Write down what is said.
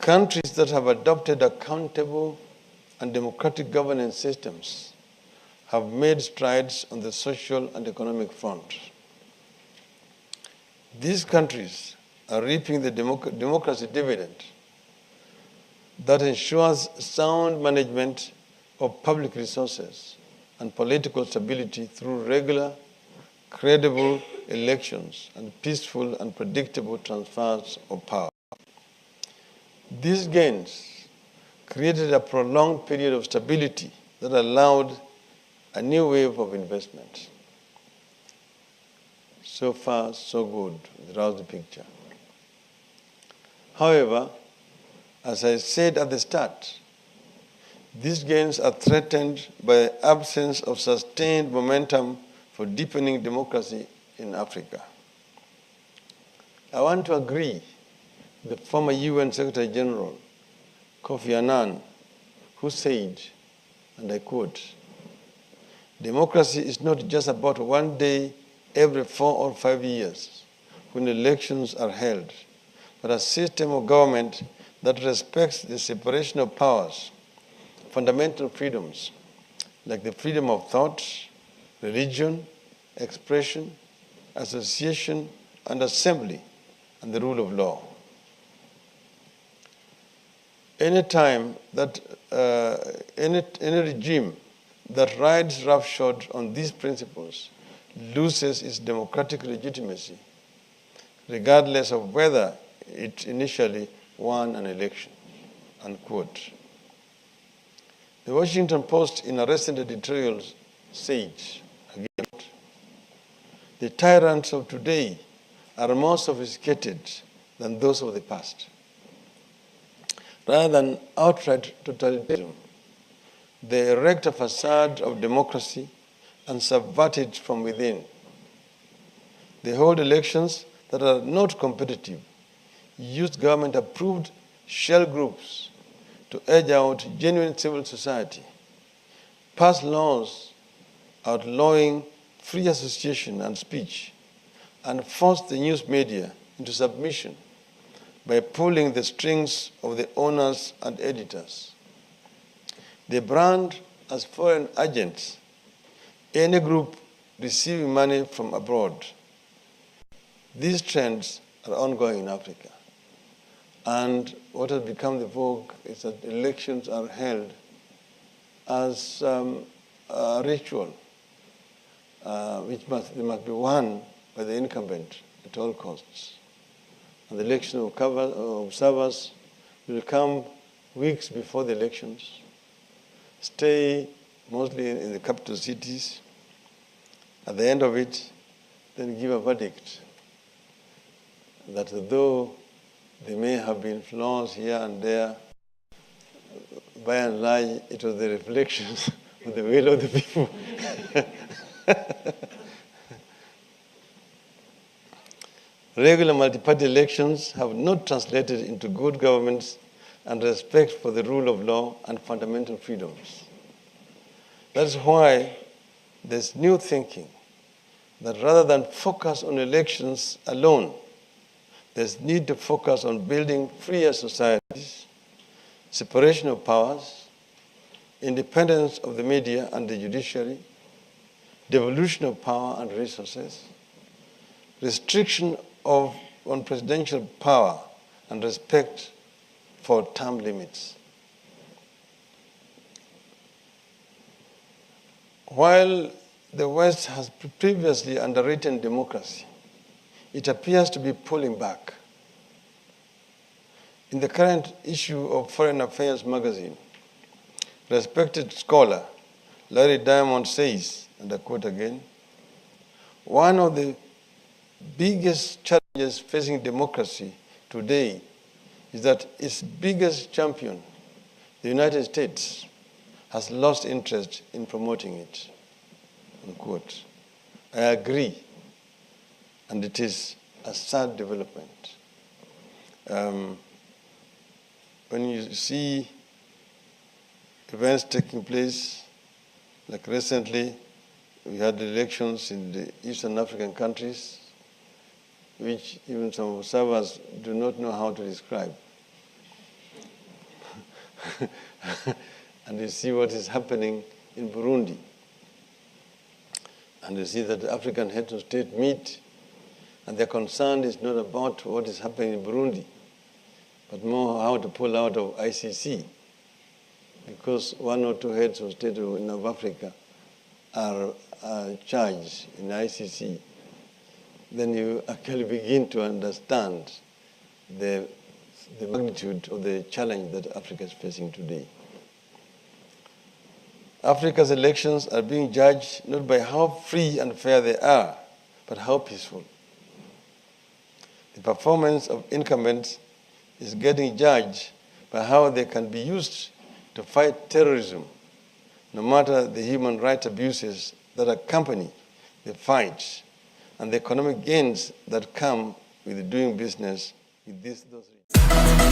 Countries that have adopted accountable and democratic governance systems have made strides on the social and economic front. These countries are reaping the democracy dividend that ensures sound management of public resources and political stability through regular, credible elections and peaceful and predictable transfers of power. These gains created a prolonged period of stability that allowed a new wave of investment. So far, so good throughout the picture. However, as I said at the start, these gains are threatened by the absence of sustained momentum for deepening democracy in Africa. I want to agree with the former UN Secretary General, Kofi Annan, who said, and I quote, "Democracy is not just about one day every 4 or 5 years when elections are held, but a system of government that respects the separation of powers, fundamental freedoms like the freedom of thought, religion, expression, association, and assembly, and the rule of law." Any regime that rides roughshod on these principles loses its democratic legitimacy, regardless of whether it initially won an election, unquote. The Washington Post, in a recent editorial, said, again, "The tyrants of today are more sophisticated than those of the past. Rather than outright totalitarianism, they erect a facade of democracy and subvert it from within. They hold elections that are not competitive, use government-approved shell groups to edge out genuine civil society, pass laws outlawing free association and speech, and force the news media into submission by pulling the strings of the owners and editors. They brand as foreign agents any group receiving money from abroad. These trends are ongoing in Africa. And what has become the vogue is that elections are held as a ritual, which must be won by the incumbent at all costs. And the election of observers will come weeks before the elections, stay mostly in the capital cities. At the end of it, then give a verdict that though there may have been flaws here and there, by and large, it was the reflections of the will of the people. Regular multi-party elections have not translated into good governance and respect for the rule of law and fundamental freedoms. That's why there's new thinking that rather than focus on elections alone, there's need to focus on building freer societies, separation of powers, independence of the media and the judiciary, devolution of power and resources, restriction on presidential power, and respect for term limits. While the West has previously underwritten democracy, it appears to be pulling back. In the current issue of Foreign Affairs magazine, respected scholar Larry Diamond says, and I quote again, "One of the biggest challenges facing democracy today is that its biggest champion, the United States, has lost interest in promoting it," unquote. I agree, and it is a sad development. When you see events taking place, like recently, we had elections in the Eastern African countries, which even some observers do not know how to describe. and you see what is happening in Burundi. And you see that the African heads of state meet, and their concern is not about what is happening in Burundi, but more how to pull out of ICC, because one or two heads of state of Africa are charged in ICC. Then you actually begin to understand the magnitude of the challenge that Africa is facing today. Africa's elections are being judged not by how free and fair they are, but how peaceful. The performance of incumbents is getting judged by how they can be used to fight terrorism, no matter the human rights abuses that accompany the fight and the economic gains that come with doing business with those regions.